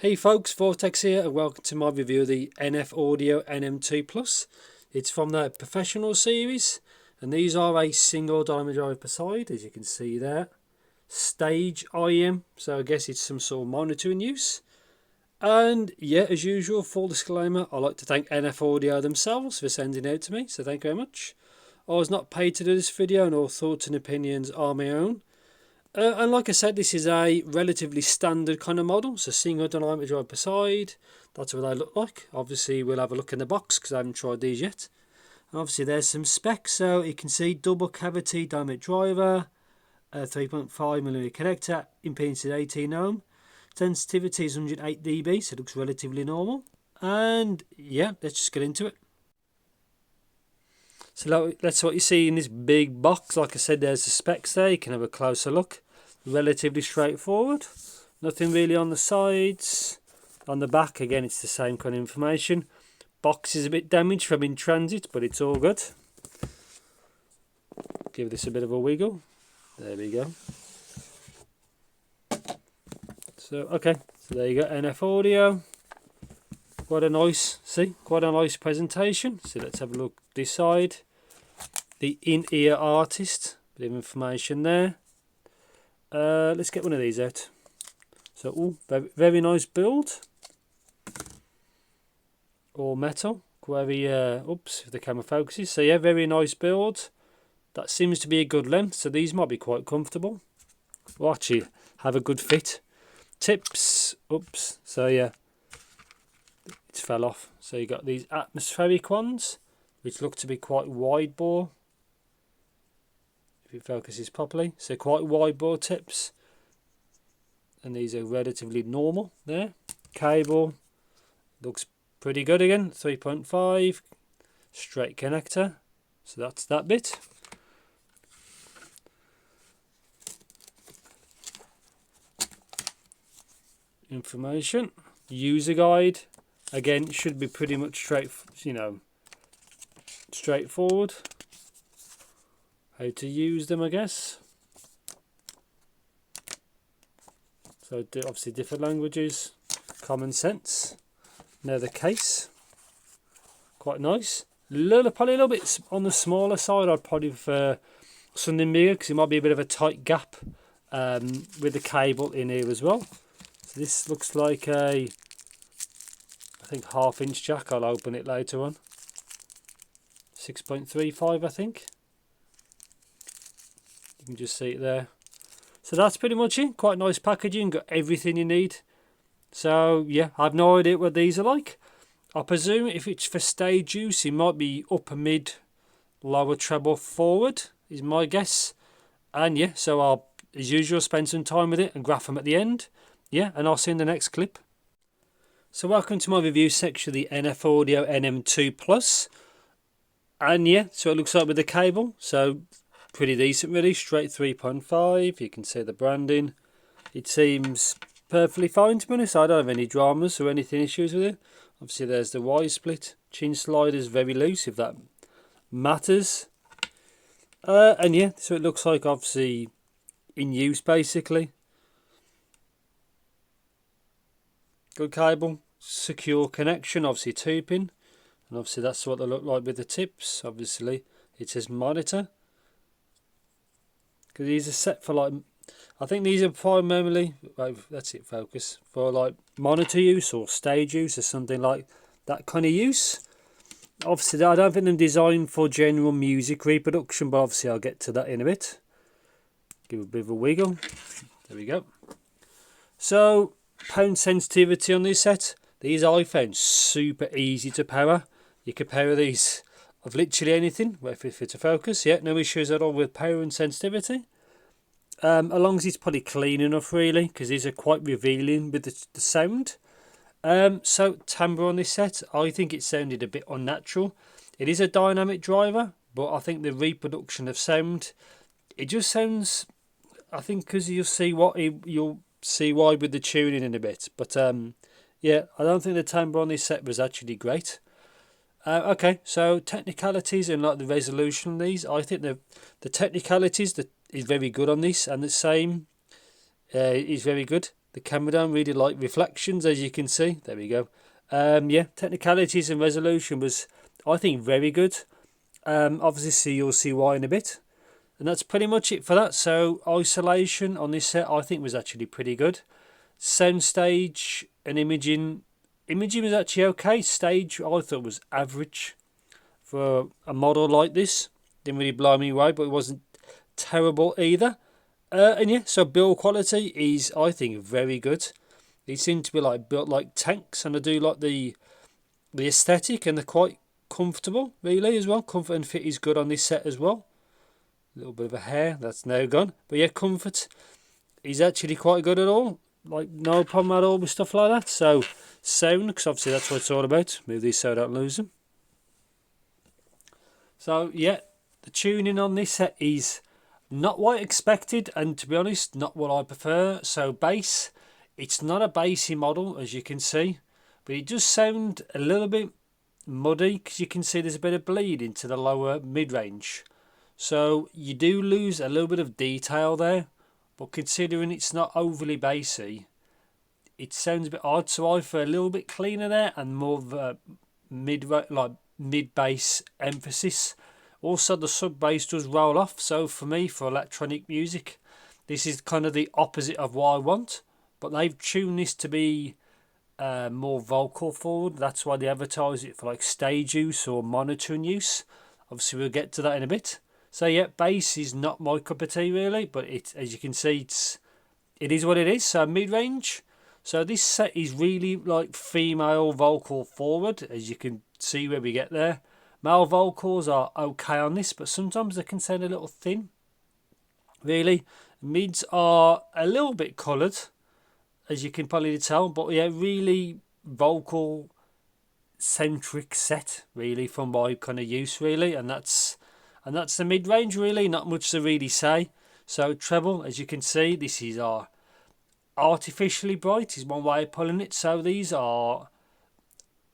Hey folks, Vortex here and welcome to my review of the NF Audio NM2 It's from the Professional series and these are a single diameter drive per side, as you can see there. Stage IM, so I guess it's some sort of monitoring use. And yeah, as usual, full disclaimer, I'd like to thank NF Audio themselves for sending it out to me, so thank you very much. I was not paid to do this video and all thoughts and opinions are my own. And like I said, this is a relatively standard kind of model, so single diameter drive per side. That's what they look like. Obviously we'll have a look in the box because I haven't tried these yet. And obviously there's some specs, so you can see double cavity diameter driver, 3.5mm connector, impedance is 18 ohm, sensitivity is 108 dB, so it looks relatively normal. And yeah, let's just get into it. So that's what you see in this big box. Like I said, there's the specs there, you can have a closer look. Relatively straightforward, nothing really on the sides. On the back again it's the same kind of information. Box is a bit damaged from in transit, but it's all good. Give this a bit of a wiggle, there we go. So okay, so there you go, NF Audio. Quite a nice presentation. So let's have a look this side. The in-ear artist, bit of information there. Let's get one of these out. So, very nice build. All metal. Very, oops, if the camera focuses. So yeah, very nice build. That seems to be a good length. So these might be quite comfortable. Well, actually, have a good fit. Tips. Oops. So yeah, it fell off. So you got these atmospheric ones, which look to be quite wide bore. If it focuses properly, so quite wide bore tips, and these are relatively normal there. Cable looks pretty good again, 3.5 straight connector, so that's that bit. Information, user guide, again should be pretty much straightforward. How to use them, I guess. So obviously different languages, common sense. Now the case, quite nice. Probably a little bit on the smaller side. I'd probably prefer something bigger because it might be a bit of a tight gap with the cable in here as well. So this looks like a, I think, 1/2-inch jack. I'll open it later on. 6.35, I think. You can just see it there. So that's pretty much it. Quite nice packaging, got everything you need. So yeah, I have no idea what these are like. I presume if it's for stage use, it might be upper mid, lower treble forward is my guess. And yeah, so I'll, as usual, spend some time with it and graph them at the end. Yeah, and I'll see you in the next clip. So welcome to my review section of the NF Audio NM2 And yeah, so it looks like with the cable, so pretty decent really, straight 3.5. You can see the branding. It seems perfectly fine, to be honest. I don't have any dramas or anything issues with it. Obviously there's the Y split. Chin slider's very loose, if that matters. And yeah, so it looks like obviously in use basically. Good cable, secure connection, obviously 2-pin. And obviously that's what they look like with the tips. Obviously it says monitor. Because these are set for like, I think these are primarily, that's it, focus, for like monitor use or stage use or something like that kind of use. Obviously I don't think they're designed for general music reproduction, but obviously I'll get to that in a bit. Give a bit of a wiggle. There we go. So pound sensitivity on this set. These I found super easy to power. You can power these of literally anything, if it's a focus. Yeah, no issues at all with power and sensitivity. As long as it's probably clean enough really, because these are quite revealing with the sound. So timbre on this set, I think it sounded a bit unnatural. It is a dynamic driver, but I think the reproduction of sound, it just sounds, I think because you'll see why with the tuning in a bit. But yeah, I don't think the timbre on this set was actually great. Okay, so technicalities and like the resolution on these, I think the technicalities that is very good on this, and the same is very good. the camera down. Really like reflections, as you can see. There we go. Yeah, technicalities and resolution was, I think, very good. Obviously you'll see why in a bit. And that's pretty much it for that. So isolation on this set I think was actually pretty good. Soundstage and imaging was actually okay. Stage I thought was average for a model like this. Didn't really blow me away, but it wasn't terrible either. And yeah, so build quality is, I think, very good. These seem to be like built like tanks, and I do like the aesthetic, and they're quite comfortable really as well. Comfort and fit is good on this set as well. A little bit of a hair that's now gone, but yeah, comfort is actually quite good at all. Like no problem at all with stuff like that. So sound, because obviously that's what it's all about. Move these so I don't lose them. So yeah, the tuning on this set is not what I expected, and to be honest, not what I prefer. So bass, it's not a bassy model as you can see, but it does sound a little bit muddy because you can see there's a bit of bleed into the lower mid-range. So you do lose a little bit of detail there, but considering it's not overly bassy, it sounds a bit odd. So I prefer a little bit cleaner there and more of a mid-bass emphasis. Also the sub bass does roll off, so for me, for electronic music, this is kind of the opposite of what I want. But they've tuned this to be more vocal forward. That's why they advertise it for like stage use or monitoring use. Obviously we'll get to that in a bit. So yeah, bass is not my cup of tea really, but it, as you can see, it is what it is. So mid-range. So this set is really like female vocal forward, as you can see where we get there. Male vocals are okay on this, but sometimes they can sound a little thin. Really, mids are a little bit coloured, as you can probably tell, but yeah, really vocal centric set really for my kind of use really, and that's the mid-range really. Not much to really say. So treble, as you can see, this is our artificially bright is one way of pulling it. So these are,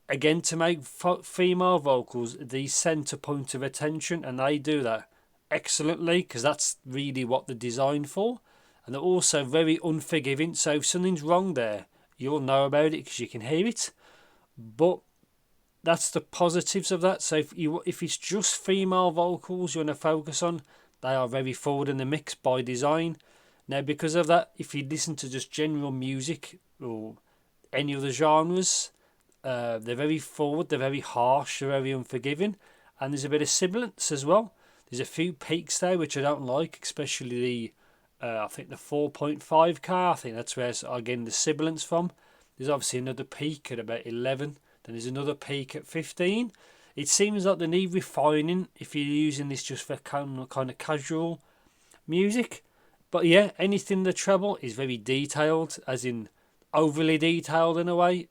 again, to make female vocals the centre point of attention, and they do that excellently because that's really what they're designed for. And they're also very unforgiving, so if something's wrong there, you'll know about it because you can hear it. But that's the positives of that. So if it's just female vocals you want to focus on, they are very forward in the mix by design. Now because of that, if you listen to just general music or any other genres, they're very forward, they're very harsh, they're very unforgiving, and there's a bit of sibilance as well. There's a few peaks there which I don't like, especially the I think the 4.5 car. I think that's where I'm getting the sibilance from. There's obviously another peak at about 11. Then there's another peak at 15. It seems like they need refining if you're using this just for kind of casual music. But yeah, anything the treble is very detailed, as in overly detailed in a way.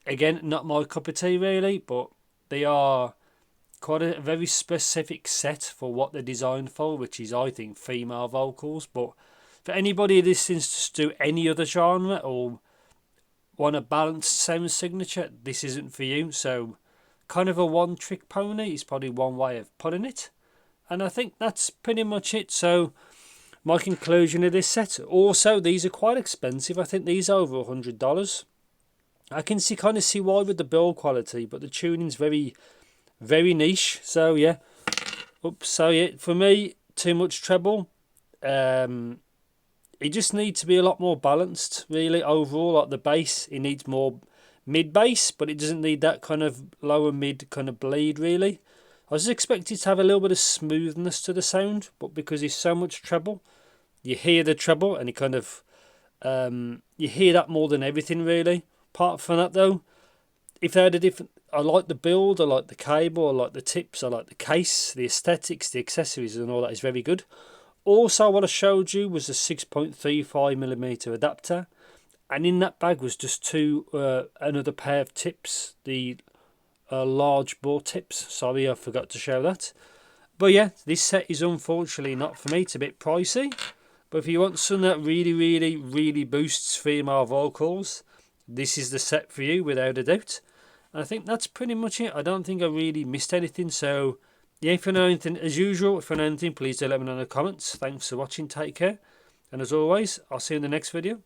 Again, not my cup of tea really, but they are quite a very specific set for what they're designed for, which is, I think, female vocals. But for anybody who listens to any other genre or want a balanced sound signature, this isn't for you. So kind of a one-trick pony is probably one way of putting it. And I think that's pretty much it. So my conclusion of this set. Also, these are quite expensive. I think these are over $100. I can kind of see why with the build quality, but the tuning's very niche. So yeah, so yeah, for me, too much treble. It just needs to be a lot more balanced really overall. Like the bass, it needs more mid bass, but it doesn't need that kind of lower mid kind of bleed really. I was expecting to have a little bit of smoothness to the sound, but because there's so much treble, you hear the treble and it kind of you hear that more than everything really. Apart from that though, if they had a different, I like the build, I like the cable, I like the tips, I like the case, the aesthetics, the accessories and all that is very good. Also what I showed you was a 6.35mm adapter, and in that bag was just another pair of tips, the large bore tips. Sorry, I forgot to show that. But yeah, this set is unfortunately not for me. It's a bit pricey, but if you want something that really boosts female vocals, this is the set for you without a doubt. And I think that's pretty much it. I don't think I really missed anything. So yeah, if you know anything, as usual, if you know anything, please do let me know in the comments. Thanks for watching, take care, And as always, I'll see you in the next video.